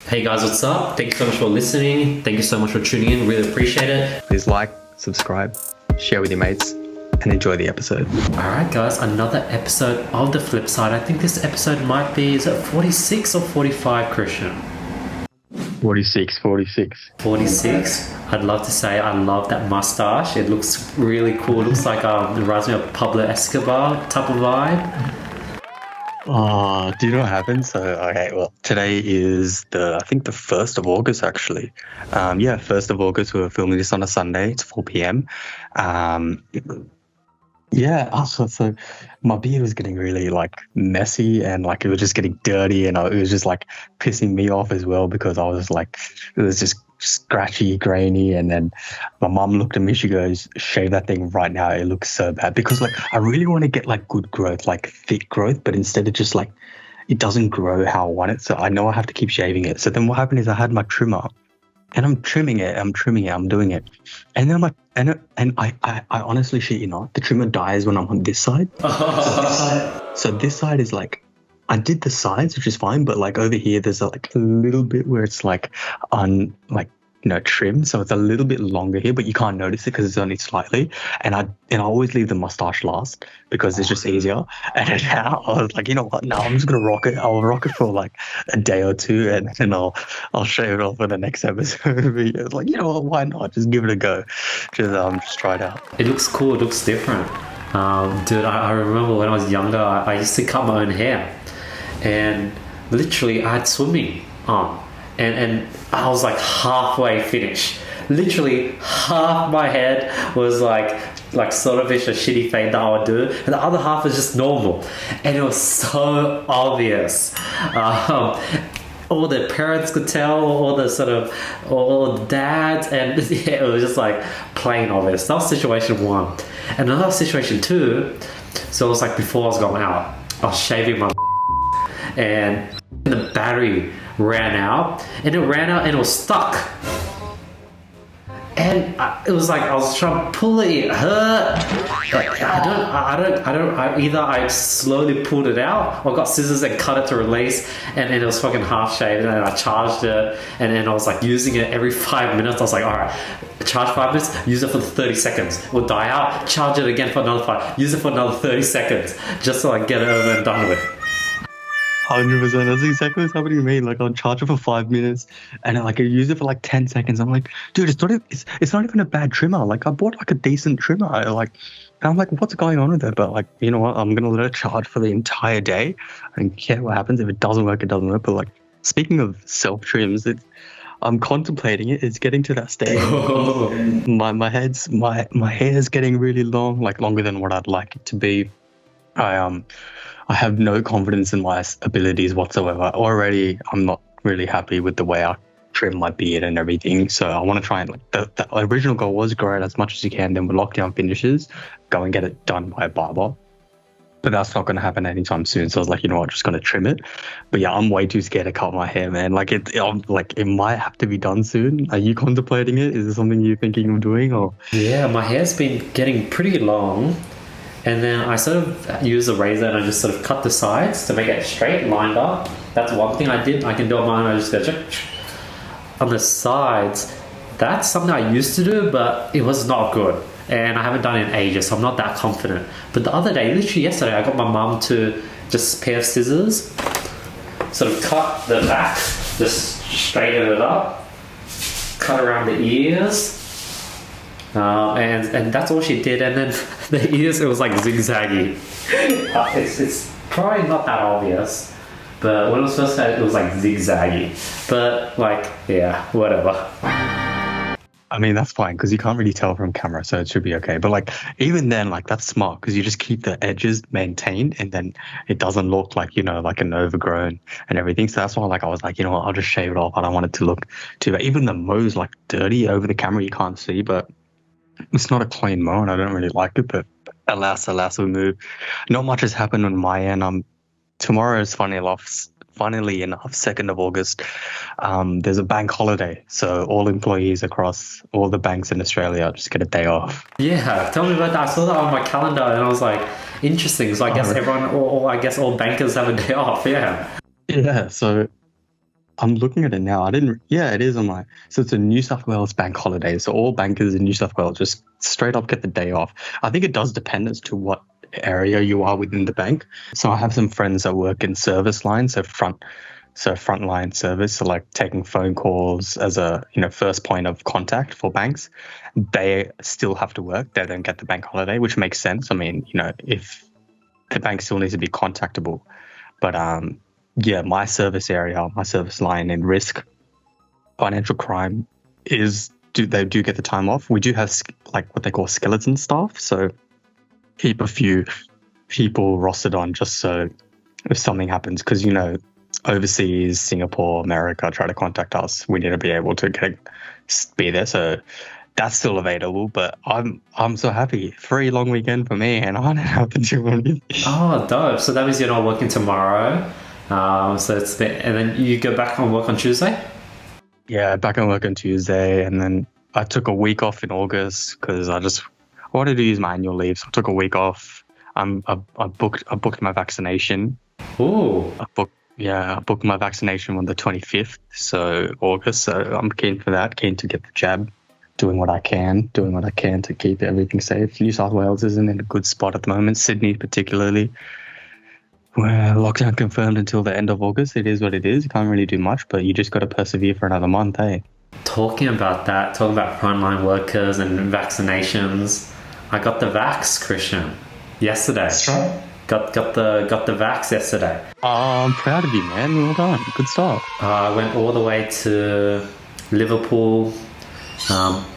Hey guys, what's up? Thank you so much for listening. Thank you so much for tuning in. Really appreciate it. Please like, subscribe, share with your mates, and enjoy the episode. Alright guys, another episode of The Flip Side. I think this episode might be, is it 46 or 45, Krishn? 46. 46? I'd love to say I love that mustache. It looks really cool. It looks like it reminds me of Pablo Escobar type of vibe. Oh, do you know what happened? So, okay, well, today is I think the 1st of August, actually. 1st of August, we were filming this on a Sunday. It's 4 p.m. So my beard was getting really, messy and, it was just getting dirty and it was just, pissing me off as well because I was, it was just scratchy, grainy, and then my mum looked at me, she goes, shave that thing right now, it looks so bad. Because, I really want to get, good growth, thick growth, but instead it just, it doesn't grow how I want it, so I know I have to keep shaving it. So then what happened is I had my trimmer, and I'm trimming it, I'm doing it. And then I honestly shit you not, the trimmer dies when I'm on this side. So this side is I did the sides, which is fine, but over here, there's a little bit where it's trim. So it's a little bit longer here, but you can't notice it because it's only slightly. And I always leave the mustache last because it's just easier. And now I was like, you know what? No, I'm just going to rock it. I'll rock it for a day or two and then I'll shave it off for the next episode. It's like, you know what? Why not? Just give it a go. Just try it out. It looks cool. It looks different. Dude, I remember when I was younger, I used to cut my own hair. And literally, I had swimming on. And I was halfway finished. Literally, half my head was sort of a shitty fade that I would do, and the other half was just normal. And it was so obvious. All the parents could tell, all the dads, and yeah, it was just plain obvious. That was situation one. And another situation two, so it was before I was going out, I was shaving my and the battery ran out and it was stuck, and it was I was trying to pull it. It hurt. Either I slowly pulled it out or got scissors and cut it to release, and it was fucking half shaved, and I charged it, and then I was using it every 5 minutes. I was all right, charge 5 minutes, use it for 30 seconds, will die out, charge it again for another 5, use it for another 30 seconds, just so I get it over and done with. 100%. That's exactly what's happening to me. I'll charge it for 5 minutes and I use it for 10 seconds. I'm like, dude, it's not even a bad trimmer. I bought a decent trimmer. And I'm like, what's going on with it? But you know what? I'm going to let it charge for the entire day and care what happens. If it doesn't work, it doesn't work. But speaking of self trims, I'm contemplating it. It's getting to that stage. My hair is getting really long, longer than what I'd like it to be. I have no confidence in my abilities whatsoever. Already, I'm not really happy with the way I trim my beard and everything. So I want to try and the original goal was grow it as much as you can. Then with lockdown finishes, go and get it done by a barber. But that's not going to happen anytime soon. So I was like, you know what, I'm just going to trim it. But yeah, I'm way too scared to cut my hair, man. It might have to be done soon. Are you contemplating it? Is it something you're thinking of doing? Or yeah, my hair's been getting pretty long. And then I sort of use a razor and I just sort of cut the sides to make it straight, lined up. That's one thing I did. I can do it mine. I just go on the sides. That's something I used to do, but it was not good. And I haven't done it in ages, so I'm not that confident. But the other day, literally yesterday, I got my mum to just pair of scissors, sort of cut the back, just straighten it up, cut around the ears. And that's all she did, and then the ears, it was zigzaggy. It's probably not that obvious, but when it was first started, it was zigzaggy. But yeah, whatever. I mean, that's fine because you can't really tell from camera, so it should be okay. But even then, that's smart because you just keep the edges maintained, and then it doesn't look an overgrown and everything. So that's why I was you know what, I'll just shave it off. I don't want it to look too bad. Even the mow's dirty over the camera, you can't see, but it's not a clean mow and I don't really like it, but alas, we move. Not much has happened on my end. Tomorrow is funnily enough, 2nd of August. There's a bank holiday. So all employees across all the banks in Australia just get a day off. Yeah, tell me about that. I saw that on my calendar and I was interesting. So I guess everyone, or I guess all bankers have a day off, yeah. Yeah, so I'm looking at it now. I didn't. Yeah, it is on my. So it's a New South Wales bank holiday. So all bankers in New South Wales just straight up get the day off. I think it does depend as to what area you are within the bank. So I have some friends that work in service lines, so frontline service, so like taking phone calls as a first point of contact for banks. They still have to work. They don't get the bank holiday, which makes sense. I mean, if the bank still needs to be contactable, but yeah, my service area, my service line in risk, financial crime they do get the time off. We do have like what they call skeleton staff, so keep a few people rostered on just so if something happens, because overseas, Singapore, America try to contact us, we need to be able to be there. So that's still available, but I'm so happy. Free long weekend for me, and I don't have to do anything. Oh, dope. So that means you're not working tomorrow. So and then you go back on work on Tuesday? Yeah, back on work on Tuesday, and then I took a week off in August because I wanted to use my annual leave. So I took a week off. I booked my vaccination. Ooh. I booked my vaccination on the 25th, so August. So I'm keen for that. Keen to get the jab. Doing what I can to keep everything safe. New South Wales isn't in a good spot at the moment. Sydney particularly. Where lockdown confirmed until the end of August. It is what it is. You can't really do much, but you just got to persevere for another month, eh? Talking about frontline workers and vaccinations, I got the vax, Krishn, yesterday. That's right. Got the vax yesterday. Oh, I'm proud of you, man. Well done. Good start. I went all the way to Liverpool.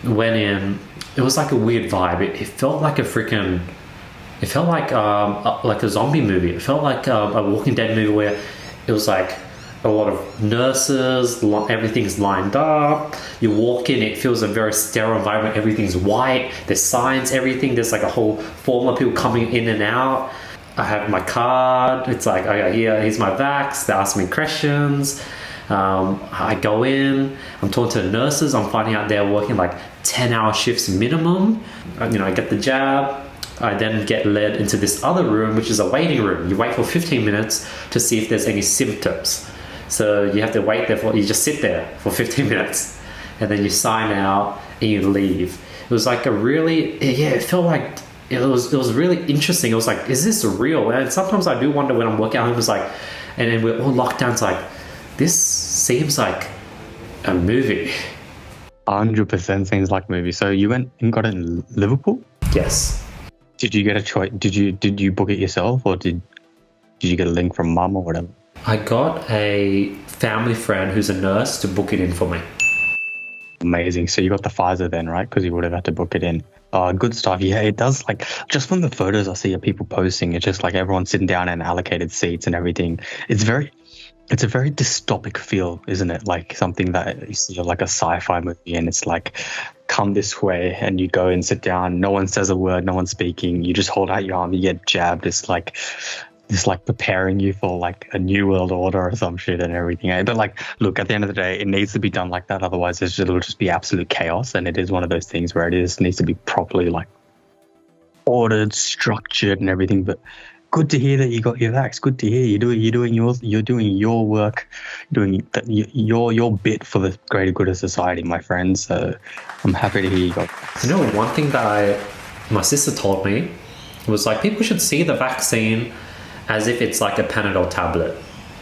Went in. It was like a weird vibe. It felt like It felt like a zombie movie. It felt like a Walking Dead movie where it was like a lot of nurses, everything's lined up. You walk in, it feels a very sterile environment. Everything's white. There's signs, everything. There's like a whole form of people coming in and out. I have my card. It's like, okay, here's my vax. They ask me questions. I go in. I'm talking to the nurses. I'm finding out they're working like 10-hour shifts minimum. I get the jab. I then get led into this other room, which is a waiting room. You wait for 15 minutes to see if there's any symptoms. So you have to wait there you just sit there for 15 minutes and then you sign out and you leave. It was like it felt like it was really interesting. It was like, is this real? And sometimes I do wonder when I'm working at home, it's like, and then we're all locked down, it's like, this seems like a movie. 100% seems like a movie. So you went and got it in Liverpool? Yes. Did you get a choice? Did you book it yourself, or did you get a link from mum or whatever? I got a family friend who's a nurse to book it in for me. Amazing. So you got the Pfizer then, right? Because you would have had to book it in. Good stuff. Yeah, it does. Like, just from the photos I see of people posting, it's just like everyone sitting down in allocated seats and everything. It's a very dystopic feel, isn't it? Like something that you see like a sci-fi movie, and it's like, come this way, and you go and sit down. No one says a word. No one's speaking. You just hold out your arm. You get jabbed. It's like preparing you for like a new world order or some shit and everything. But like, look, at the end of the day, it needs to be done like that. Otherwise, it'll just be absolute chaos. And it is one of those things where needs to be properly like ordered, structured, and everything. But good to hear that you got your vax. Good to hear you're doing your work, doing your bit for the greater good of society, my friend. So I'm happy to hear you got. One thing that my sister told me was like, people should see the vaccine as if it's like a Panadol tablet,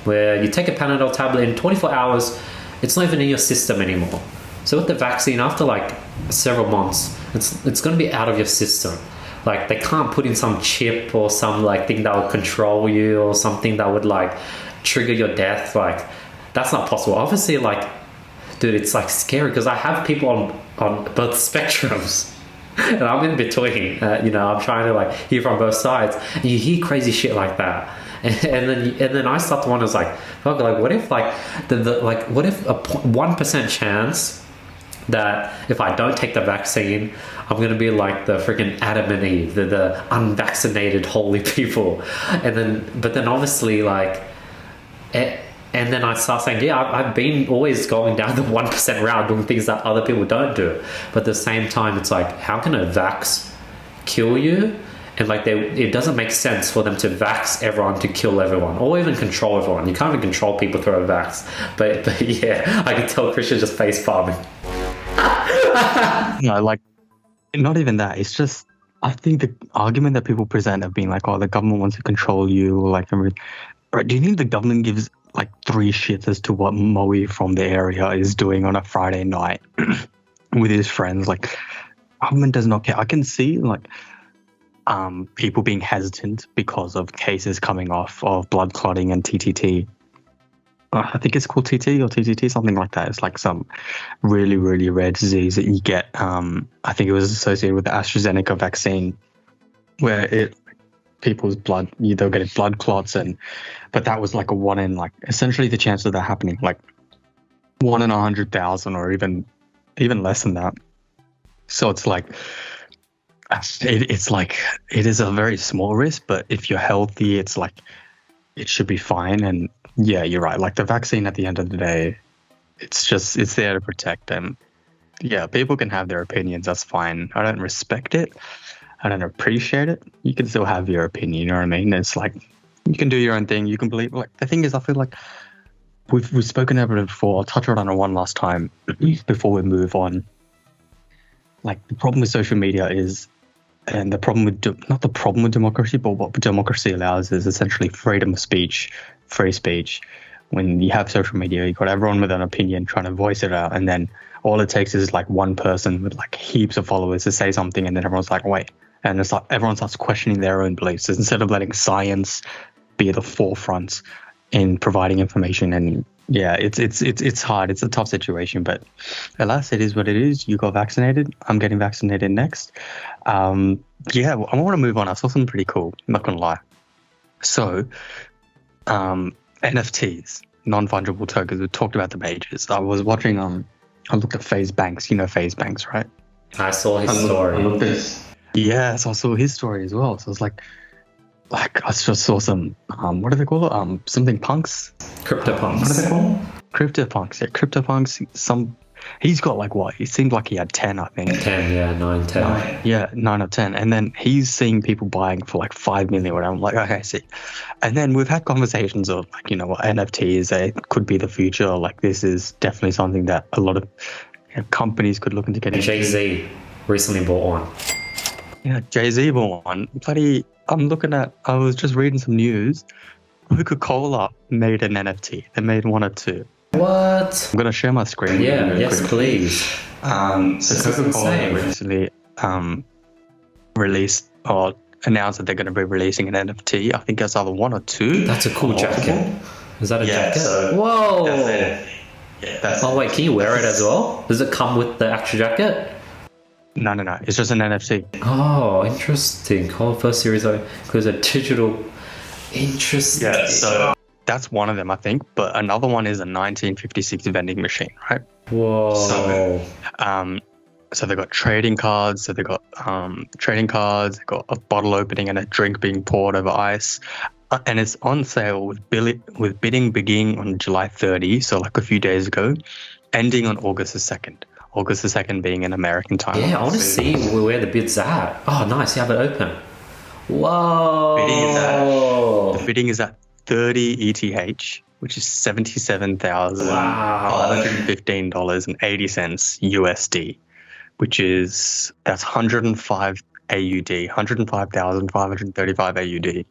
where you take a Panadol tablet in 24 hours, it's not even in your system anymore. So with the vaccine, after like several months, it's going to be out of your system. Like, they can't put in some chip or some like thing that will control you or something that would like trigger your death. Like, that's not possible. Obviously, like, dude, it's like scary because I have people on both spectrums and I'm in between. I'm trying to like hear from both sides, and you hear crazy shit like that. And then I start to wonder, like, fuck, like, what if like what if a 1% chance that if I don't take the vaccine, I'm going to be like the freaking Adam and Eve, the unvaccinated holy people. But then obviously like, and then I start saying, yeah, I've been always going down the 1% route, doing things that other people don't do. But at the same time, it's like, how can a vax kill you and like it doesn't make sense for them to vax everyone to kill everyone or even control everyone. You can't even control people through a vax. But yeah, I can tell Krishn just face palming. No, like, not even that. It's just, I think the argument that people present of being like, oh, the government wants to control you, like everything. Right, do you think the government gives like 3 shits as to what Moe from the area is doing on a Friday night with his friends? Like, government does not care. I can see like people being hesitant because of cases coming off of blood clotting and TTT. I think it's called TT or TTT, something like that. It's like some really, really rare disease that you get. I think it was associated with the AstraZeneca vaccine, where people's blood, they'll get blood clots, but that was like a 1 in, like, essentially the chance of that happening, like 1 in 100,000 or even less than that. So it's like, it's like, it is a very small risk, but if you're healthy, it's like, it should be fine. And yeah, you're right. Like the vaccine at the end of the day, it's there to protect them. Yeah, people can have their opinions. That's fine. I don't respect it. I don't appreciate it. You can still have your opinion, you know what I mean? It's like, you can do your own thing. You can believe, like, the thing is, I feel like we've spoken about it before. I'll touch on it one last time before we move on. Like, the problem with social media is, and the problem with, not the problem with democracy, but what democracy allows is essentially freedom of speech, free speech. When you have social media, you've got everyone with an opinion trying to voice it out, and then all it takes is like one person with like heaps of followers to say something, and then everyone's like, wait. And it's like everyone starts questioning their own beliefs instead of letting science be at the forefront in providing information. And yeah, it's hard. It's a tough situation, but alas, it is what it is. You got vaccinated. I'm getting vaccinated next. Yeah, I want to move on. I saw something pretty cool. I'm not gonna lie. So, NFTs, non-fungible tokens. We talked about the majors. I was watching. I looked at FaZe Banks. You know FaZe Banks, right? I saw his story. Yeah, so I saw his story as well. So I was like I just saw some, what do they call it? Something punks? CryptoPunks. What are they called? CryptoPunks. Yeah, CryptoPunks. He's got like what? He seemed like he had 10, I think. 10, yeah, 9, 10. Yeah, 9 or 10. And then he's seeing people buying for like 5 million. And I'm like, okay, see. And then we've had conversations of like, you know, what NFTs, it could be the future. Like, this is definitely something that a lot of companies could look into getting. Jay-Z recently bought one. Yeah, Jay-Z bought one. I was just reading some news. Coca-Cola made an NFT. They made 1 or 2. What? I'm going to share my screen. Yeah, yes, please. So Coca-Cola recently released or announced that they're going to be releasing an NFT. I think it's either 1 or 2. That's a cool jacket. Is that a jacket? So whoa! That's wait, can you wear it as well? Does it come with the actual jacket? No. It's just an NFT. Oh, interesting. First series includes a digital. Interesting. Yeah, so that's one of them, I think. But another one is a 1956 vending machine, right? Whoa. So they've got trading cards. So they've got trading cards. They've got a bottle opening and a drink being poured over ice. And it's on sale with bidding beginning on July 30, so like a few days ago, ending on August the 2nd. August the 2nd being an American time. Yeah, I want to see where the bid's at. Oh, nice. You have it open. Whoa. The bidding is at 30 ETH, which is $77,515.80 USD, that's 105 AUD, 105,535 AUD.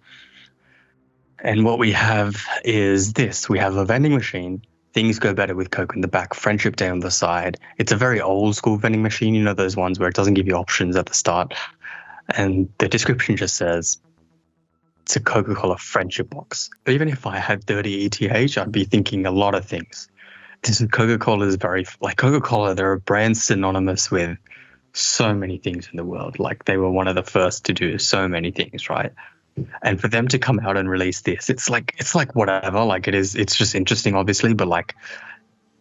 And what we have is this. We have a vending machine. Things go better with Coke in the back, Friendship Day on the side. It's a very old school vending machine, you know, those ones where it doesn't give you options at the start. And the description just says, it's a Coca-Cola friendship box. But even if I had 30 ETH, I'd be thinking a lot of things. Coca-Cola is Coca-Cola, they're a brand synonymous with so many things in the world. Like, they were one of the first to do so many things, right? And for them to come out and release this, it's like whatever. Like, it's just interesting, obviously, but like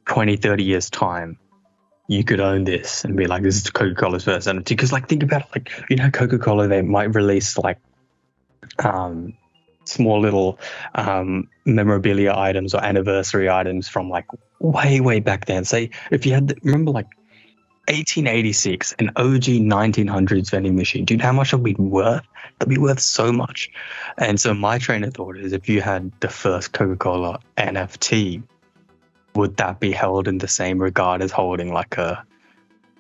20, 30 years time, you could own this and be like, this is Coca-Cola's first NFT. Because like, think about it, like, you know, Coca-Cola, they might release like small little memorabilia items or anniversary items from like way back then. Say if you had remember like 1886, an OG 1900s vending machine. Dude, how much would be worth? That'd be worth so much. And so my train of thought is, if you had the first Coca-Cola NFT, would that be held in the same regard as holding like a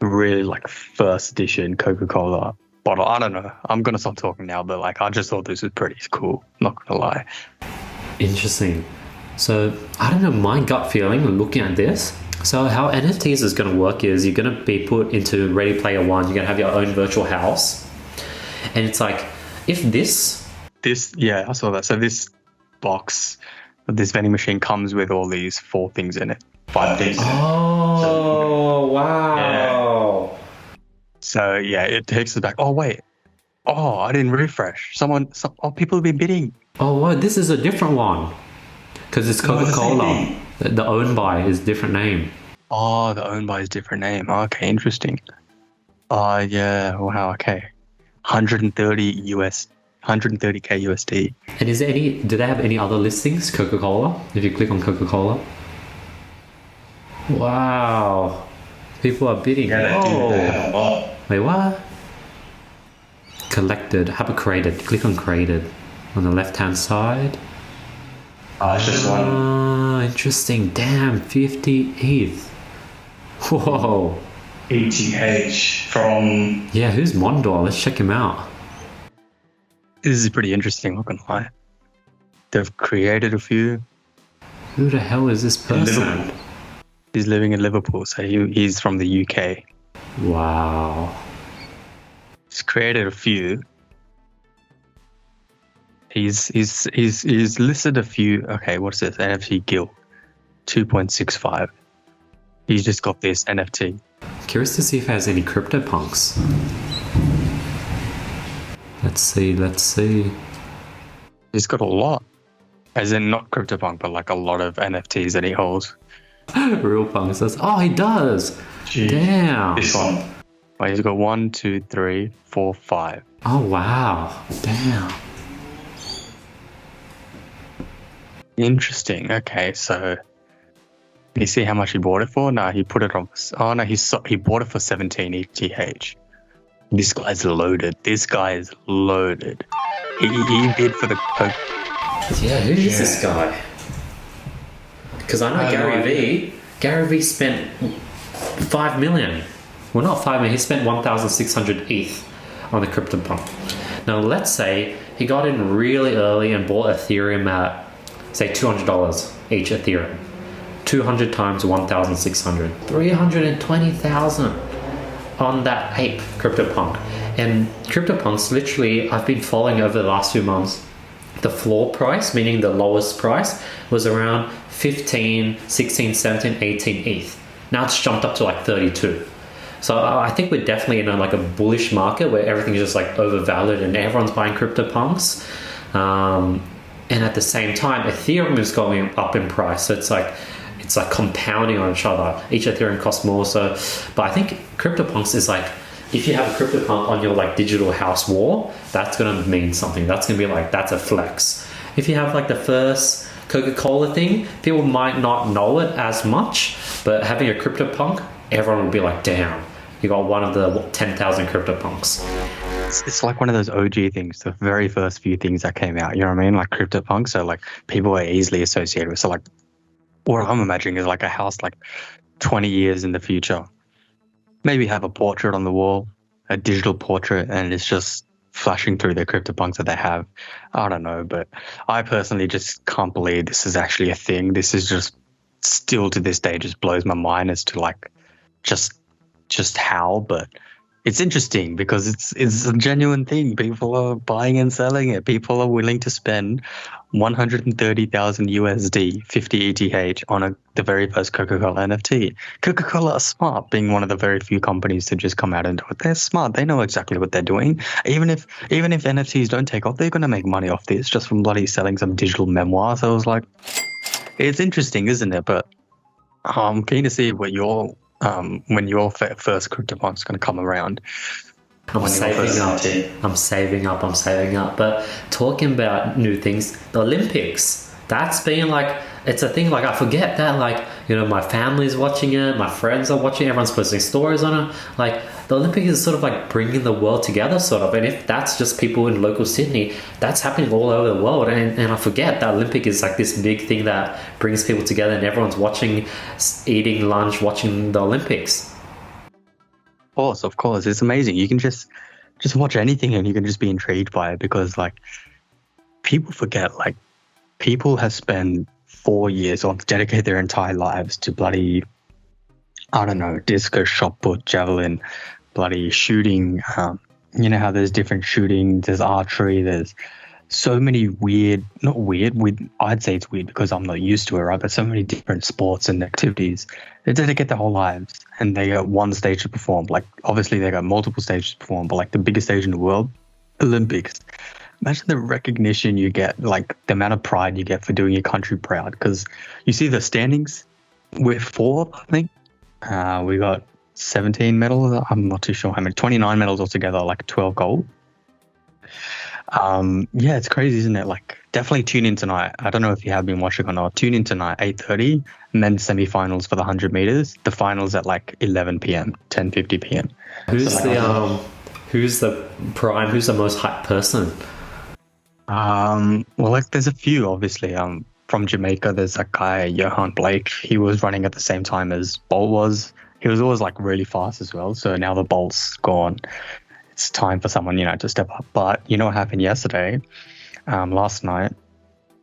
really like first edition Coca-Cola bottle? I don't know. I'm gonna stop talking now, but like I just thought this was pretty cool. Not gonna lie. Interesting. So I don't know, my gut feeling looking at this. So how NFTs is going to work is you're going to be put into Ready Player One. You're going to have your own virtual house, and it's like if this, yeah, I saw that. So this box, this vending machine comes with all these 4 things in it, 5 things. Oh, wow. Yeah. So yeah, it takes us back. Oh wait, I didn't refresh. People have been bidding. Oh, wow, this is a different one because it's Coca-Cola. The owned by is different name. Oh, the owned by is different name. Okay, interesting. Yeah. Wow. Okay. 130k USD. And is there do they have any other listings? Coca-Cola? If you click on Coca-Cola. Wow. People are bidding. Yeah, Wait, what? Collected. How about created? Click on created on the left-hand side. It's just one. Interesting. Damn, 50 ETH. Whoa. ETH from... Yeah, who's Mondoir? Let's check him out. This is pretty interesting, not gonna lie. They've created a few. Who the hell is this person? He's living in Liverpool, so he's from the UK. Wow. He's created a few. He's listed a few. Okay, what's this? NFT Guild, 2.65. He's just got this NFT. Curious to see if he has any CryptoPunks. Let's see. He's got a lot. As in not CryptoPunk, but like a lot of NFTs that he holds. Real punks. He does. Jeez. Damn. This one. Well, he's got 1, 2, 3, 4, 5. Oh wow. Damn. Interesting. Okay, so you see how much he bought it for? No, he put it on. Oh no, he bought it for 17 ETH. This guy's loaded. He bid for the Coke. Yeah, who is this guy? Because I know Gary V. Gary V spent 5 million. Well, not 5 million. He spent 1,600 ETH on the CryptoPunk. Now, let's say he got in really early and bought Ethereum at, say, $200 each Ethereum. 200 times 1,600. 320,000 on that ape CryptoPunk. And CryptoPunks, literally, I've been following over the last few months. The floor price, meaning the lowest price, was around 15, 16, 17, 18 ETH. Now it's jumped up to like 32. So I think we're definitely in a bullish market where everything's just like overvalued and everyone's buying CryptoPunks. And at the same time, Ethereum is going up in price. So it's like compounding on each other. Each Ethereum costs more. So, but I think CryptoPunks is like, if you have a CryptoPunk on your like digital house wall, that's going to mean something. That's going to be like, that's a flex. If you have like the first Coca-Cola thing, people might not know it as much, but having a CryptoPunk, everyone will be like, damn, you got one of the 10,000 CryptoPunks. It's like one of those OG things, the very first few things that came out, you know what I mean? Like CryptoPunk, so like people are easily associated with. So like what I'm imagining is like a house like 20 years in the future. Maybe have a portrait on the wall, a digital portrait, and it's just flashing through the CryptoPunks that they have. I don't know, but I personally just can't believe this is actually a thing. This is just still to this day just blows my mind as to like just how, but it's interesting because it's a genuine thing. People are buying and selling it. People are willing to spend 130,000 USD, 50 ETH on the very first Coca-Cola NFT. Coca-Cola are smart, being one of the very few companies to just come out and do it. They're smart. They know exactly what they're doing. Even if NFTs don't take off, they're going to make money off this just from bloody selling some digital memoir. So I was like, it's interesting, isn't it? But I'm keen to see what when your first CryptoPunk's going to come around. I'm saving up. But talking about new things, the Olympics, that's been like, it's a thing, like I forget that like my family's watching it, my friends are watching it, everyone's posting stories on it. Like, the Olympics is sort of like bringing the world together, sort of. And if that's just people in local Sydney, that's happening all over the world. And I forget that Olympic is like this big thing that brings people together, and everyone's watching, eating lunch, watching the Olympics. Of course, it's amazing. You can just watch anything and you can just be intrigued by it, because like people forget, like people have spent 4 years or dedicate their entire lives to bloody, I don't know, discus, shot put, javelin, bloody shooting. You know how there's different shooting, there's archery, there's so many I'd say it's weird because I'm not used to it, right? But so many different sports and activities. They dedicate their whole lives, and they got one stage to perform. Like, obviously they got multiple stages to perform, but like the biggest stage in the world, Olympics. Imagine the recognition you get, like the amount of pride you get for doing your country proud. Because you see the standings, we're fourth, I think. We got 17 medals. I'm not too sure how many. 29 medals altogether, like 12 gold. Yeah, it's crazy, isn't it? Like, definitely tune in tonight. I don't know if you have been watching or not. Tune in tonight, 8:30, and then semi-finals for the 100 meters. The finals at like 11 p.m., 10:50 p.m. Who's the prime? Who's the most hyped person? Well, like there's a few, obviously. From Jamaica, there's that guy Rohan. He was running at the same time as Bolt was. He was always like really fast as well. So now the Bolt's gone, it's time for someone, to step up. But you know what happened yesterday? Last night,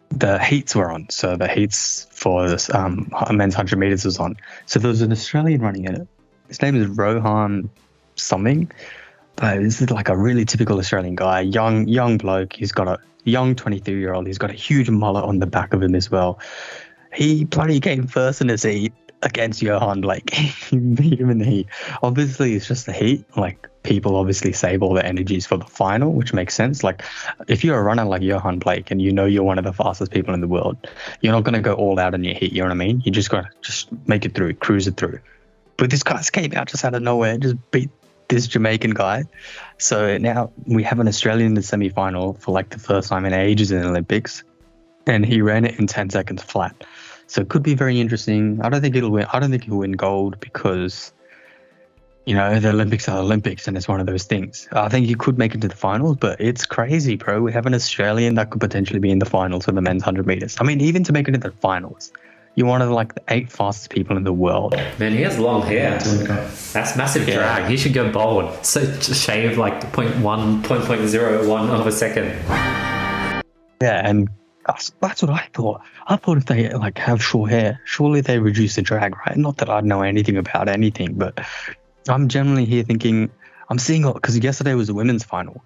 the heats were on. So the heats for this men's 100 meters was on. So there was an Australian running in it. His name is Rohan something. But this is like a really typical Australian guy, young bloke. He's got a young 23-year-old. He's got a huge mullet on the back of him as well. He bloody came first in his heat against Rohan Blake. He beat him in the heat. Obviously, it's just the heat. Like, people obviously save all their energies for the final, which makes sense. Like, if you're a runner like Rohan Blake and you're one of the fastest people in the world, you're not going to go all out in your heat, you know what I mean? You just got to just make it through, cruise it through. But this guy came out just out of nowhere, just beat this Jamaican guy. So now we have an Australian in the semi-final for like the first time in ages in the Olympics, and he ran it in 10 seconds flat. So it could be very interesting. I don't think he'll win gold because, the Olympics are Olympics, and it's one of those things. I think he could make it to the finals, but it's crazy, bro. We have an Australian that could potentially be in the finals for the men's 100 meters. I mean, even to make it into the finals, you're one of the 8 fastest people in the world. Man, he has long hair. That's massive drag. He should go bald. So just shave like 0.01 of a second. Yeah, and that's what I thought. I thought if they have short hair, surely they reduce the drag, right? Not that I know anything about anything, but I'm generally here thinking, I'm seeing it because yesterday was the women's final.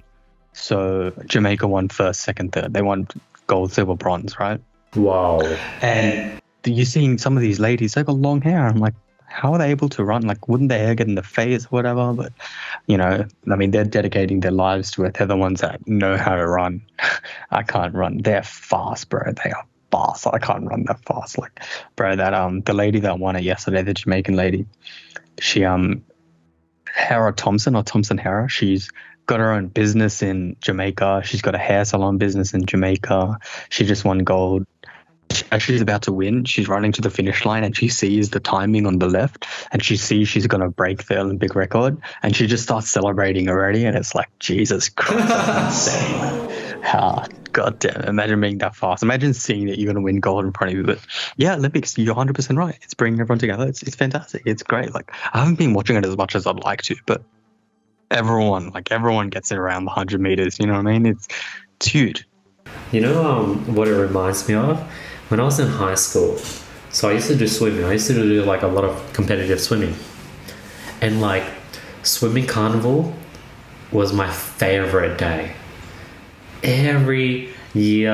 So Jamaica won first, second, third. They won gold, silver, bronze, right? Wow. And you're seeing some of these ladies, they've got long hair. I'm like, how are they able to run? Like, wouldn't their hair get in the face or whatever? But, I mean, they're dedicating their lives to it. They're the ones that know how to run. I can't run. They're fast, bro. They are fast. I can't run that fast. Like, bro, that the lady that won it yesterday, the Jamaican lady, she Hera Thompson or Thompson Hera, she's got her own business in Jamaica. She's got a hair salon business in Jamaica. She just won gold. As she's about to win, she's running to the finish line and she sees the timing on the left and she sees she's going to break the Olympic record and she just starts celebrating already, and it's like, Jesus Christ, that's insane. God damn, imagine being that fast. Imagine seeing that you're going to win gold in front of you. But yeah, Olympics, you're 100% right. It's bringing everyone together. It's fantastic. It's great. Like, I haven't been watching it as much as I'd like to, but everyone gets it around the 100 meters. You know what I mean? It's huge. What it reminds me of? When I was in high school, so I used to do swimming. I used to do a lot of competitive swimming. And swimming carnival was my favorite day. Every year,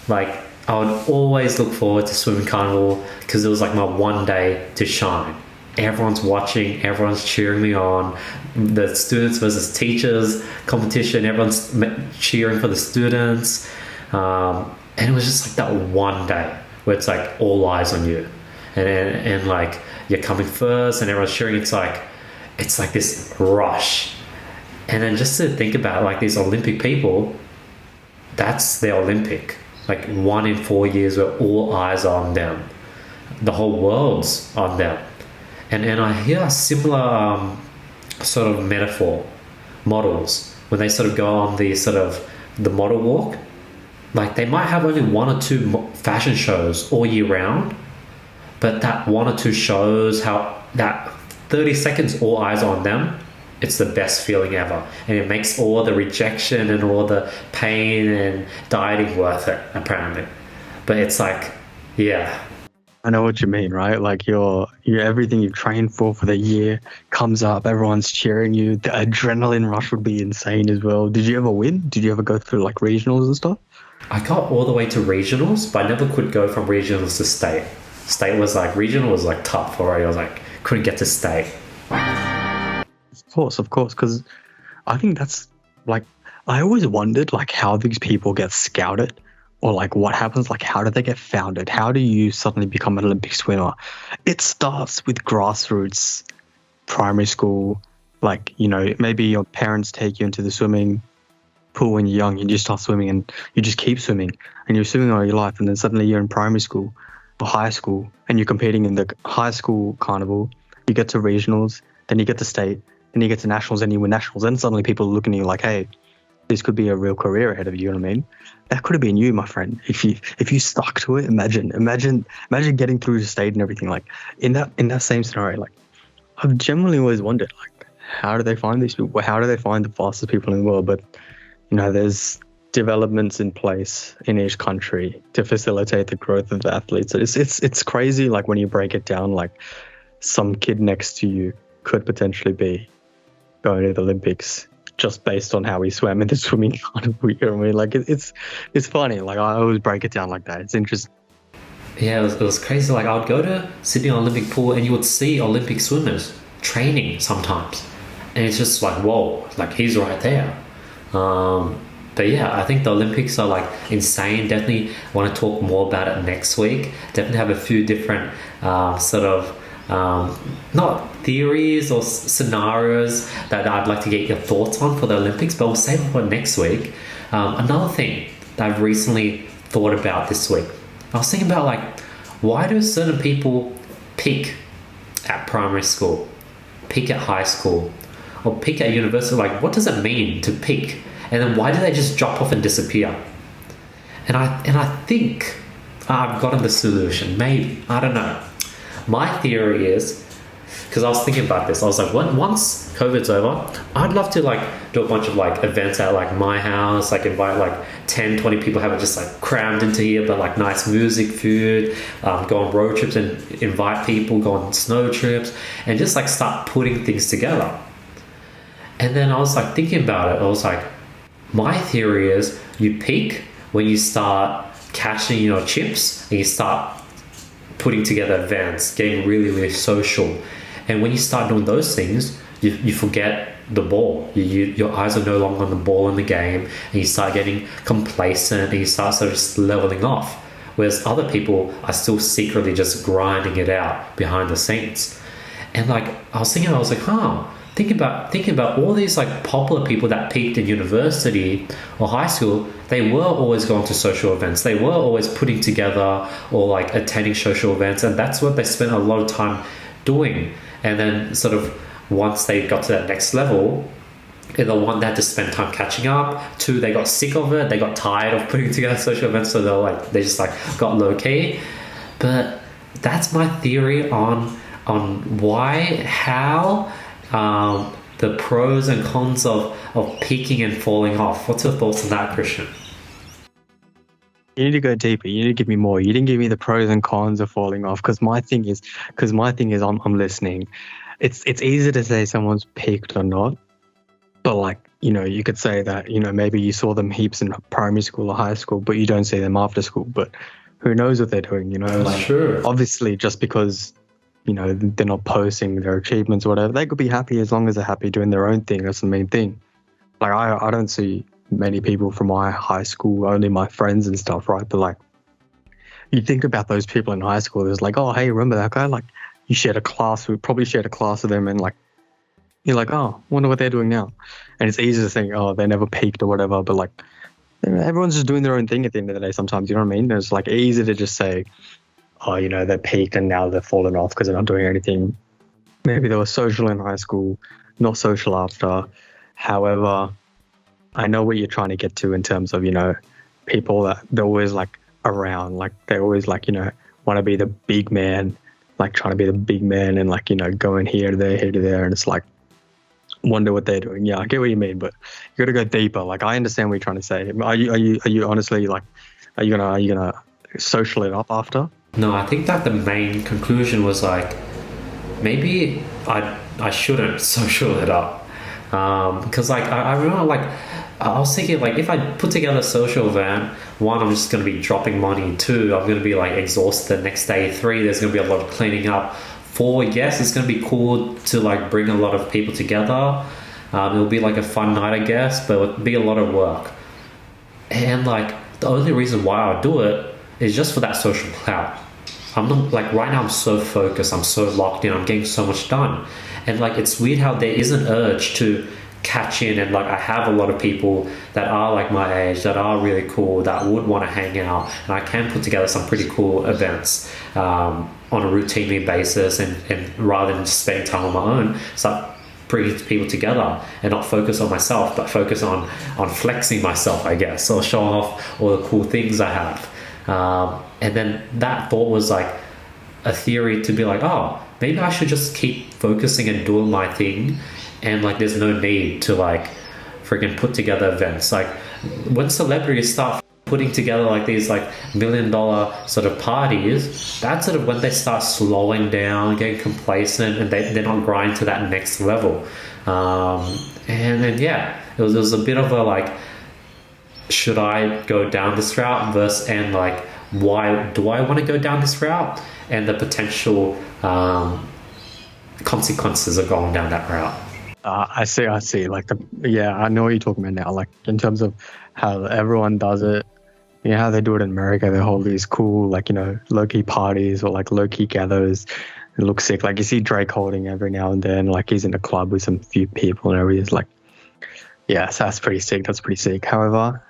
I would always look forward to swimming carnival because it was my one day to shine. Everyone's watching, everyone's cheering me on. The students versus teachers competition, everyone's cheering for the students. And it was just that one day where it's all eyes on you, and you're coming first, and everyone's cheering. It's like this rush, and then just to think about these Olympic people, that's their Olympic. 1 in 4 years where all eyes are on them. the whole world's on them. And I hear a similar sort of metaphor models when they sort of go on the sort of the model walk. Like they might have only one or two fashion shows all year round, but that one or two shows, how that 30 seconds all eyes on them, it's the best feeling ever, and it makes all the rejection and all the pain and dieting worth it, apparently. But it's like, yeah, I know what you mean, right? Like your everything you've trained for the year comes up, everyone's cheering you. The adrenaline rush would be insane as well. Did you ever win? Did you ever go through like regionals and stuff? I got all the way to regionals, but I never could go from regionals to state. State was like, regional was like tough already. I was like, couldn't get to state. Of course, because I think that's like, I always wondered like how these people get scouted, or like what happens, like how do they get founded? How do you suddenly become an Olympic swimmer? It starts with grassroots, primary school, like, you know, maybe your parents take you into the swimming pool when you're young, you just start swimming and you just keep swimming and you're swimming all your life, and then suddenly you're in primary school or high school and you're competing in the high school carnival, you get to regionals, then you get to state, then you get to nationals and you win nationals, and suddenly people are looking at you like, hey, this could be a real career ahead of you, you know what I mean? That could have been you, my friend, if you stuck to it. Imagine getting through the state and everything. Like in that same scenario, like I've genuinely always wondered, like, how do they find these people? How do they find the fastest people in the world? But you know, there's developments in place in each country to facilitate the growth of the athletes. It's crazy. Like when you break it down, like some kid next to you could potentially be going to the Olympics just based on how he swam in the swimming carnival. You know what I mean? Like it's funny. Like I always break it down like that. It's interesting. Yeah, it was crazy. Like I would go to Sydney Olympic pool and you would see Olympic swimmers training sometimes, and it's just like, whoa, like he's right there. But yeah, I think the Olympics are like insane. Definitely want to talk more about it next week. Definitely have a few different sort of not theories or scenarios that I'd like to get your thoughts on for the Olympics, but we'll save it for next week. Another thing that I've recently thought about this week, I was thinking about like, why do certain people peak at primary school, peak at high school, or peak at university? Like, what does it mean to peak? And then why do they just drop off and disappear? And I think I've gotten the solution. Maybe, I don't know. My theory is, because I was thinking about this, I was like, once COVID's over, I'd love to like do a bunch of like events at like my house, like invite like 10, 20 people, have it just like crammed into here, but like nice music, food, go on road trips and invite people, go on snow trips, and just like start putting things together. And then I was like thinking about it, I was like, my theory is you peak when you start cashing your chips and you start putting together events, getting really, really social. And when you start doing those things, you forget the ball. Your eyes are no longer on the ball in the game, and you start getting complacent and you start sort of just leveling off. Whereas other people are still secretly just grinding it out behind the scenes. And like I was thinking, Think about all these like popular people that peaked in university or high school. They were always going to social events. They were always putting together or like attending social events, and that's what they spent a lot of time doing. And then sort of once they got to that next level, either one, they had to spend time catching up. Two, they got sick of it. They got tired of putting together social events, so they just like got low key. But that's my theory on how. The pros and cons of peaking and falling off. What's your thoughts on that, Krishn? You need to go deeper. You need to give me more. You didn't give me the pros and cons of falling off, because my thing is I'm listening. It's easy to say someone's peaked or not, but like, you know, you could say that, you know, maybe you saw them heaps in primary school or high school, but you don't see them after school. But who knows what they're doing, you know? Like, sure. Obviously, just because, you know, they're not posting their achievements or whatever, they could be happy as long as they're happy doing their own thing. That's the main thing. Like I don't see many people from my high school, only my friends and stuff, right? But like, you think about those people in high school, there's like, oh, hey, remember that guy? Like you probably shared a class with them, and like you're like, oh, wonder what they're doing now. And it's easy to think, oh, they never peaked or whatever, but like everyone's just doing their own thing at the end of the day sometimes, you know what I mean? It's like easy to just say, oh, you know, they peaked and now they've fallen off because they're not doing anything. Maybe they were social in high school, not social after. However, I know what you're trying to get to in terms of, you know, people that they're always like around, like they always like, you know, want to be the big man, like trying to be the big man and like, you know, going here to there. And it's like, wonder what they're doing. Yeah, I get what you mean, but you got to go deeper. Like, I understand what you're trying to say. Are you honestly like, are you gonna social it up after? No, I think that the main conclusion was like, maybe I shouldn't social it up, because like I remember like I was thinking like if I put together a social event, one, I'm just going to be dropping money. Two, I'm going to be like exhausted the next day. Three, there's going to be a lot of cleaning up. Four, yes, it's going to be cool to like bring a lot of people together. It'll be like a fun night, I guess, but it'll be a lot of work. And like the only reason why I do it is just for that social clout. I'm not like right now I'm so focused, I'm so locked in, I'm getting so much done. And like it's weird how there is an urge to catch in, and like I have a lot of people that are like my age that are really cool that would want to hang out, and I can put together some pretty cool events on a routinely basis, and rather than just spending time on my own, start bringing people together and not focus on myself but focus on flexing myself, I guess, or showing off all the cool things I have. And then that thought was like a theory to be like, oh, maybe I should just keep focusing and doing my thing, and like there's no need to like freaking put together events. Like when celebrities start putting together like these like $1 million sort of parties, that's sort of when they start slowing down, getting complacent, and they're not grinding to that next level. And then yeah, it was a bit of a like, should I go down this route versus, and like why do I want to go down this route, and the potential consequences of going down that route. I see. Like I know what you're talking about now. Like in terms of how everyone does it, you know how they do it in America. They hold these cool, like, you know, low-key parties or like low-key gathers. It looks sick. Like you see Drake holding every now and then. Like he's in a club with some few people and everything. It's like, yeah, so that's pretty sick. That's pretty sick. However,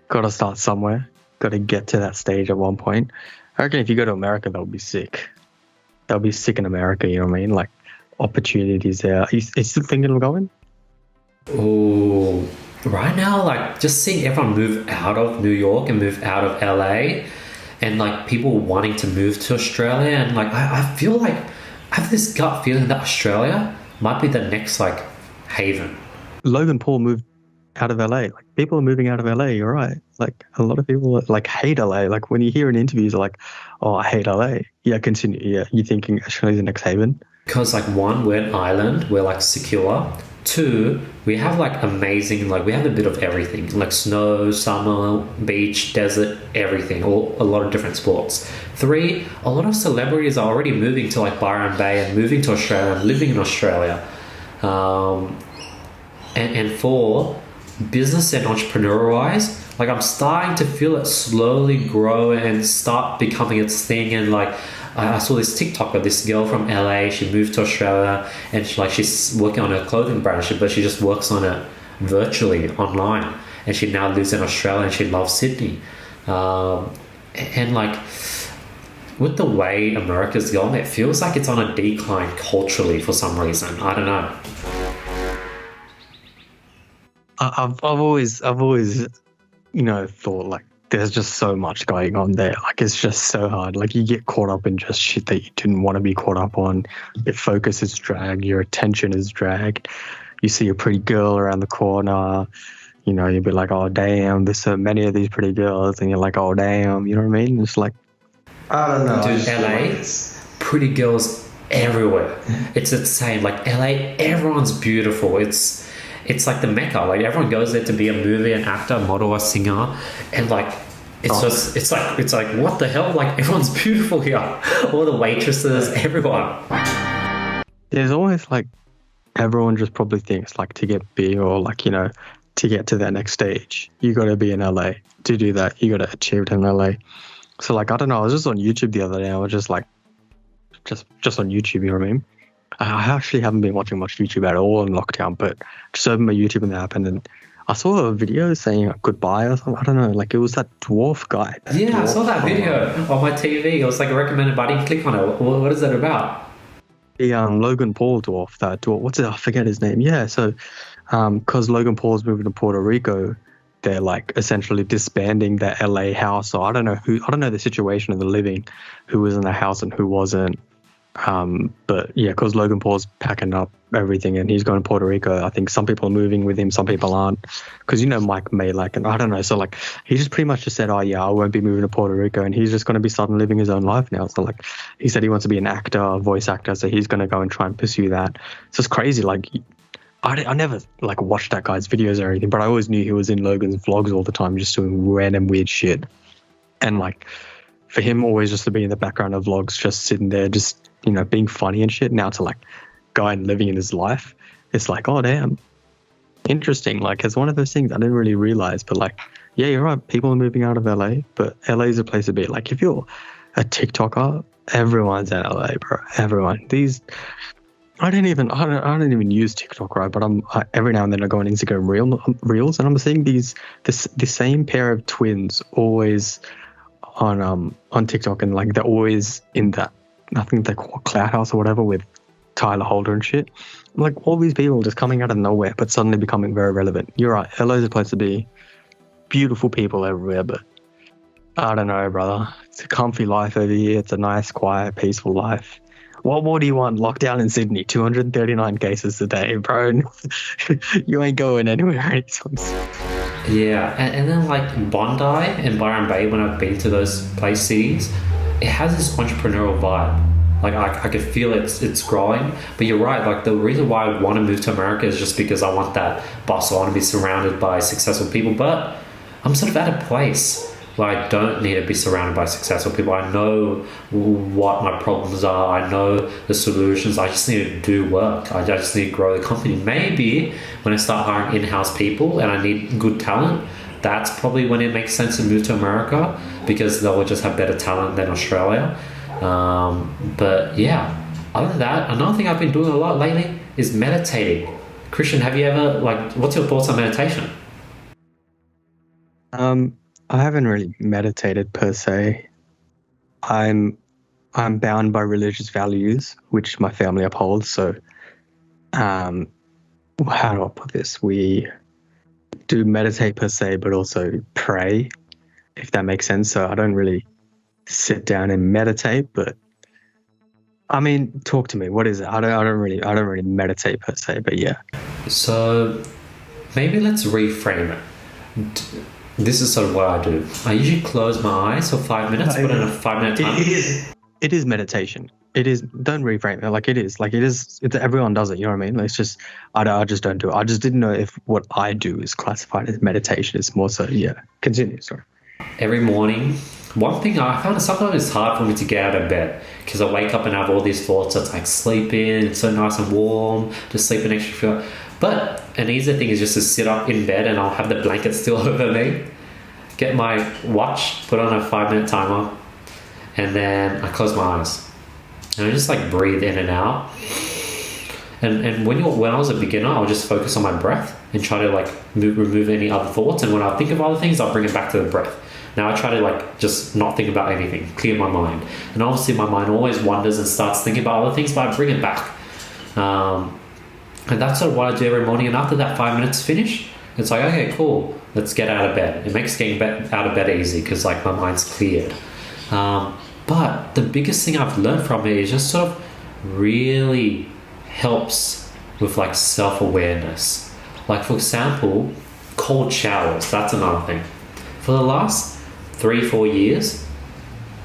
got to start somewhere. Got to get to that stage at one point. I reckon if you go to America, that would be sick. That would be sick in America. You know what I mean? Like opportunities there. Are you still thinking of going? Oh, right now, like just seeing everyone move out of New York and move out of LA, and like people wanting to move to Australia, and like I feel like I have this gut feeling that Australia might be the next like haven. Logan Paul moved out of LA. Like people are moving out of LA. You're right. Like a lot of people like hate LA. Like when you hear in interviews, like, oh, I hate LA. Yeah, continue. Yeah, you thinking Australia's the next haven? Because like one, we're an island, we're like secure. Two, we have like amazing, like we have a bit of everything, like snow, summer, beach, desert, everything, all a lot of different sports. Three, a lot of celebrities are already moving to like Byron Bay and moving to Australia and living in Australia. And four, business and entrepreneur wise, like I'm starting to feel it slowly grow and start becoming its thing. And like I saw this TikTok of this girl from LA. She moved to Australia, and she's working on a clothing brand, but she just works on it virtually online, and she now lives in Australia and she loves Sydney. And like with the way America's going, it feels like it's on a decline culturally for some reason. I don't know. I've always, you know, thought like there's just so much going on there. Like it's just so hard. Like you get caught up in just shit that you didn't want to be caught up on. Your focus is dragged. Your attention is dragged. You see a pretty girl around the corner. You know, you'll be like, oh damn, there's so many of these pretty girls, and you're like, oh damn, you know what I mean? It's like, I don't know. Dude, LA, pretty girls everywhere. It's insane. Like LA, everyone's beautiful. It's like the Mecca. Like everyone goes there to be a movie, an actor, model, a singer, and like it's like what the hell? Like everyone's beautiful here. All the waitresses, everyone. There's always like everyone just probably thinks like to get big or like, you know, to get to that next stage, you got to be in LA. To do that, you got to achieve it in LA. So like I don't know. I was just on YouTube the other day. I was just like, just on YouTube. You know what I mean? I actually haven't been watching much YouTube at all in lockdown, but just opened my YouTube and the app, and then I saw a video saying goodbye or something. I don't know. Like it was that dwarf guy. Yeah, I saw that Dwarf video on my TV. It was like recommended, but I didn't click on it. What is that about? The Logan Paul dwarf. That dwarf. What's it? I forget his name. Yeah. So, because Logan Paul's moving to Puerto Rico, they're like essentially disbanding the LA house. So I don't know who. I don't know the situation of the living, who was in the house and who wasn't. But yeah, because Logan Paul's packing up everything and he's going to Puerto Rico. I think some people are moving with him, some people aren't. Because Mike May, like, and I don't know. So like, he just pretty much just said, "Oh yeah, I won't be moving to Puerto Rico," and he's just going to be starting living his own life now. So like, he said he wants to be an actor, a voice actor, so he's going to go and try and pursue that. So it's crazy. Like, I never like watched that guy's videos or anything, but I always knew he was in Logan's vlogs all the time, just doing random weird shit. And like, for him, always just to be in the background of vlogs, just sitting there, just being funny and shit. Now to like go and living in his life, it's like, oh damn, interesting. Like it's one of those things I didn't really realize, but like, yeah, you're right. People are moving out of LA, but LA is a place to be. Like if you're a TikToker, everyone's in LA, bro. Everyone. I don't even use TikTok, right? But every now and then I go on Instagram reels, and I'm seeing the same pair of twins always on TikTok, and like they're always in that, I think they call it Clout House or whatever, with Tyler Holder and shit. Like all these people just coming out of nowhere, but suddenly becoming very relevant. You're right. LA's a place to be. Beautiful people everywhere, but I don't know, brother. It's a comfy life over here. It's a nice, quiet, peaceful life. What more do you want? Lockdown in Sydney, 239 cases a day, bro. You ain't going anywhere anytime soon. Yeah, and then like Bondi and Byron Bay, when I've been to those cities, it has this entrepreneurial vibe. Like I could feel it's growing. But you're right, like the reason why I want to move to America is just because I want that bustle. I want to be surrounded by successful people. But I'm sort of at a place where I don't need to be surrounded by successful people. I know what my problems are. I know the solutions. I just need to do work. I just need to grow the company. Maybe when I start hiring in-house people and I need good talent, that's probably when it makes sense to move to America, because they'll just have better talent than Australia. But yeah, other than that, another thing I've been doing a lot lately is meditating. Krishn, have you ever, like, what's your thoughts on meditation? I haven't really meditated per se. I'm bound by religious values, which my family upholds. So, how do I put this? We do meditate per se, but also pray, if that makes sense. So I don't really sit down and meditate, but I mean, talk to me. What is it? I don't really meditate per se, but yeah. So maybe let's reframe it. This is sort of what I do. I usually close my eyes for 5 minutes, put in a 5-minute time. It is meditation. It is. Don't reframe it. Like it is. Like it is. It's, everyone does it. You know what I mean? Like it's just. I just don't do it. I just didn't know if what I do is classified as meditation. It's more so. Yeah. Continue. Sorry. Every morning, one thing I found, sometimes it's hard for me to get out of bed because I wake up and have all these thoughts. It's like sleeping. It's so nice and warm. Just sleep an extra few. But an easy thing is just to sit up in bed and I'll have the blanket still over me. Get my watch, put on a 5-minute timer, and then I close my eyes. And I just like breathe in and out. And when I was a beginner, I'll just focus on my breath and try to like remove any other thoughts. And when I think of other things, I'll bring it back to the breath. Now I try to like just not think about anything, clear my mind. And obviously my mind always wanders and starts thinking about other things, but I bring it back. And that's sort of what I do every morning. And after that 5 minutes finish, it's like, okay, cool, let's get out of bed. It makes getting out of bed easy because like my mind's cleared. But the biggest thing I've learned from it is just sort of really helps with like self-awareness. Like for example, cold showers, that's another thing. For the last 3-4 years,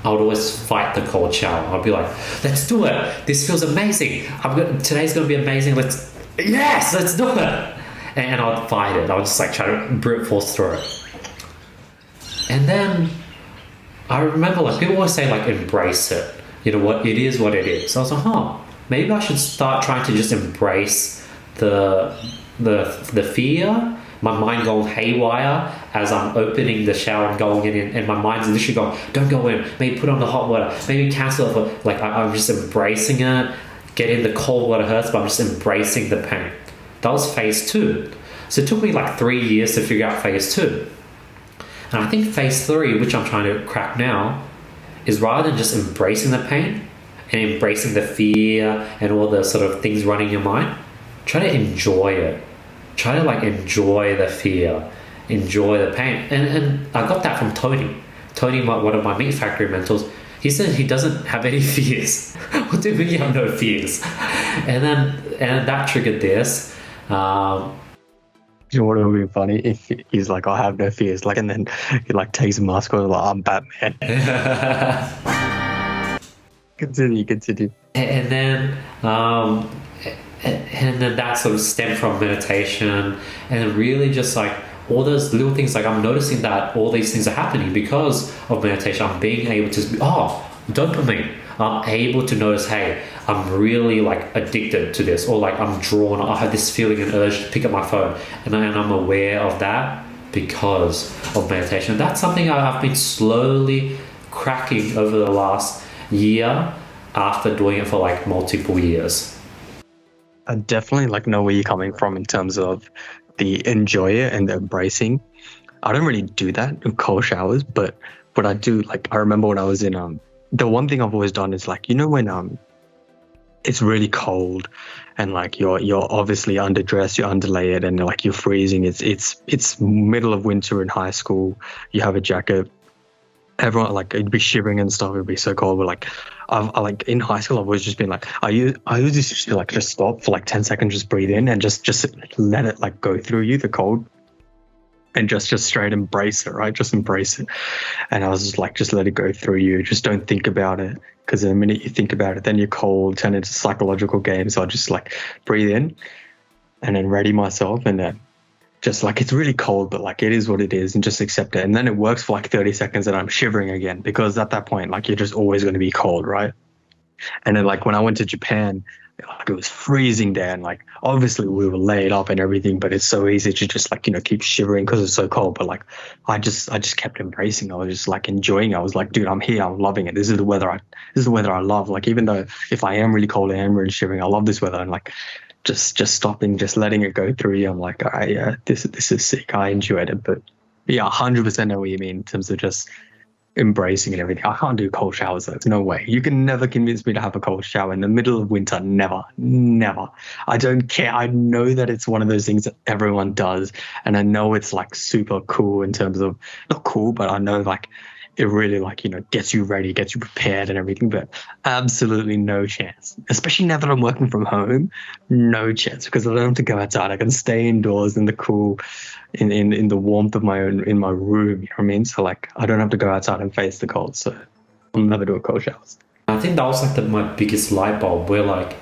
I would always fight the cold shower. I'd be like, let's do it. This feels amazing. Today's going to be amazing. Let's do it. And I'd fight it. I would just like try to brute force through it. And then I remember like people always say like embrace it. You know what? It is what it is. So I was like, maybe I should start trying to just embrace the fear, my mind going haywire as I'm opening the shower and going in, and my mind's literally going, don't go in, maybe put on the hot water, maybe cancel it for, like I'm just embracing it. Getting the cold water hurts, but I'm just embracing the pain. That was phase 2. So it took me like 3 years to figure out phase 2. And I think phase 3, which I'm trying to crack now, is rather than just embracing the pain and embracing the fear and all the sort of things running in your mind, try to enjoy it. Try to like enjoy the fear, enjoy the pain. And I got that from Tony. Tony, one of my meat factory mentors, he said he doesn't have any fears. What do you mean you have no fears? And that triggered this. You know what would be funny if he's like, I have no fears, like, and then he like takes a mask off, like, I'm Batman. Continue. And then that sort of stemmed from meditation, and really just like all those little things. Like I'm noticing that all these things are happening because of meditation. I'm being able to dopamine. I'm able to notice, hey, I'm really like addicted to this, or like I'm drawn. I have this feeling and urge to pick up my phone, and I'm aware of that because of meditation. That's something I've been slowly cracking over the last year after doing it for like multiple years. I definitely like know where you're coming from in terms of the enjoy it and the embracing. I don't really do that in cold showers, but what I do, like I remember when I was in the one thing I've always done is like, you know, when it's really cold and like you're obviously underdressed, you're underlayered, and like you're freezing. It's middle of winter in high school. You have a jacket. Everyone like it'd be shivering and stuff. It'd be so cold. But like I like in high school, I've always just been like I used to like just stop for like 10 seconds, just breathe in and just let it like go through you, the cold, and just straight embrace it, right? Just embrace it. And I was just like, just let it go through you. Just don't think about it, because the minute you think about it, then you're cold, turn into a psychological game. So I just like breathe in and then ready myself, and then just like it's really cold, but like it is what it is, and just accept it. And then it works for like 30 seconds and I'm shivering again, because at that point, like you're just always going to be cold, right? And then like when I went to Japan, like it was freezing there, and like obviously we were laid up and everything, but it's so easy to just like, you know, keep shivering because it's so cold. But like I just kept embracing. I was just like enjoying it. I was like, dude, I'm here, I'm loving it. This is the weather I love. Like even though if I am really cold, I am really shivering, I love this weather. And like just stopping, just letting it go through you. I'm like, all right, yeah, this is sick. I enjoyed it. But yeah, 100% know what you mean in terms of just embracing and everything. I can't do cold showers though. No way. You can never convince me to have a cold shower in the middle of winter. Never. I don't care. I know that it's one of those things that everyone does, and I know it's like super cool in terms of, not cool, but I know like it really like, you know, gets you ready, gets you prepared and everything, but absolutely no chance. Especially now that I'm working from home, no chance, because I don't have to go outside. I can stay indoors in the cool, in the warmth of my own, in my room, you know what I mean? So like I don't have to go outside and face the cold, so I'll never do a cold showers. I think that was like my biggest light bulb, where like,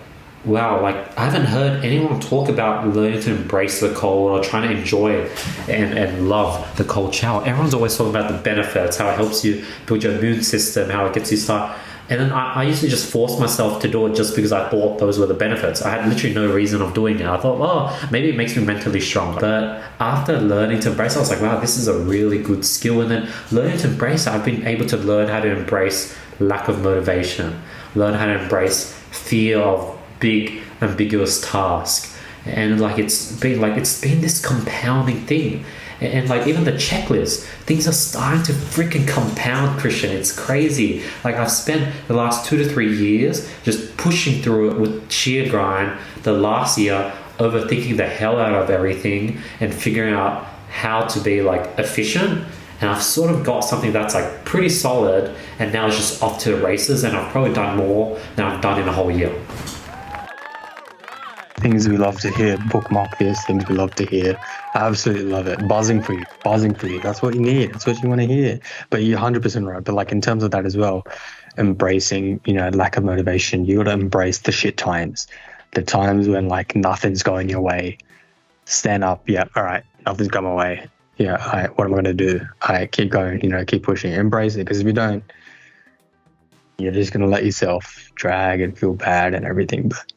wow, like I haven't heard anyone talk about learning to embrace the cold or trying to enjoy it and love the cold shower. Everyone's always talking about the benefits, how it helps you build your immune system, how it gets you started. And then I used to just force myself to do it just because I thought those were the benefits. I had literally no reason of doing it. I thought, oh, maybe it makes me mentally stronger. But after learning to embrace it, I was like, wow, this is a really good skill. And then learning to embrace it, I've been able to learn how to embrace lack of motivation, learn how to embrace fear of big ambiguous task, and like it's been this compounding thing, and like even the checklist, things are starting to freaking compound, Krishn. It's crazy. Like I've spent the last 2 to 3 years just pushing through it with sheer grind. The last year overthinking the hell out of everything and figuring out how to be like efficient, and I've sort of got something that's like pretty solid, and now it's just off to the races, and I've probably done more than I've done in a whole year. Things we love to hear. Bookmark this. Things we love to hear. I absolutely love it. Buzzing for you. That's what you need. That's what you want to hear. But you're 100% right. But like in terms of that as well, embracing, you know, lack of motivation. You got to embrace the shit times. The times when like nothing's going your way. Stand up. Yeah. All right. Nothing's going my way. Yeah. All right. What am I going to do? All right. Keep going. You know, keep pushing. Embrace it. Because if you don't, you're just going to let yourself drag and feel bad and everything. But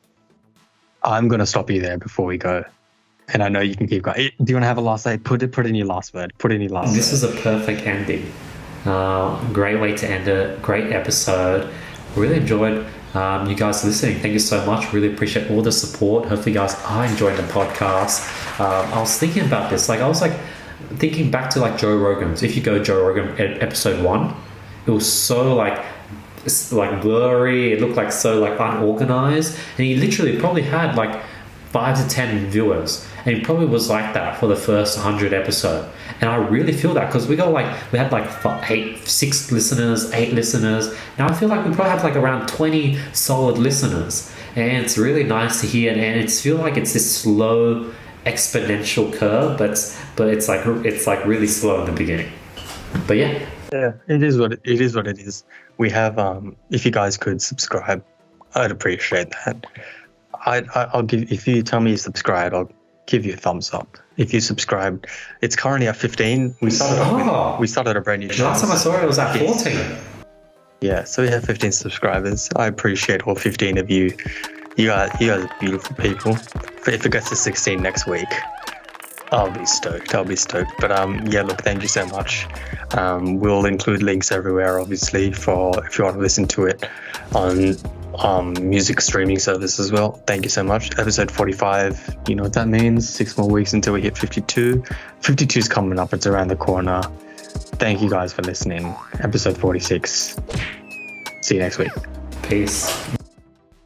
I'm going to stop you there before we go. And I know you can keep going. Do you want to have a last say? Put in your last word. This is a perfect ending. Great way to end it. Great episode. Really enjoyed you guys listening, thank you so much. Really appreciate all the support. Hopefully you guys are enjoying the podcast. I was thinking about this, like I was like thinking back to like Joe Rogan's. If you go Joe Rogan episode 1, it was so like blurry, it looked like so like unorganized, and he literally probably had like 5 to 10 viewers, and he probably was like that for the first 100 episode. And I really feel that, because we had like 6 listeners, 8 listeners. Now I feel like we probably have like around 20 solid listeners, and it's really nice to hear. And it's feel like it's this slow exponential curve, but it's like really slow in the beginning. But yeah, it is what it is. We have if you guys could subscribe, I'd appreciate that. I'll give, if you tell me you subscribe, I'll give you a thumbs up. If you subscribed, it's currently at 15. We started a brand new channel. Last time I saw it was at 14. Yeah, so we have 15 subscribers. I appreciate all 15 of you. You guys are beautiful people. If it gets to 16 next week, I'll be stoked. But yeah, look, thank you so much. We'll include links everywhere, obviously, for if you want to listen to it on music streaming service as well. Thank you so much. Episode 45, you know what that means. 6 more weeks until we hit 52. 52 is coming up. It's around the corner. Thank you guys for listening. Episode 46. See you next week. Peace.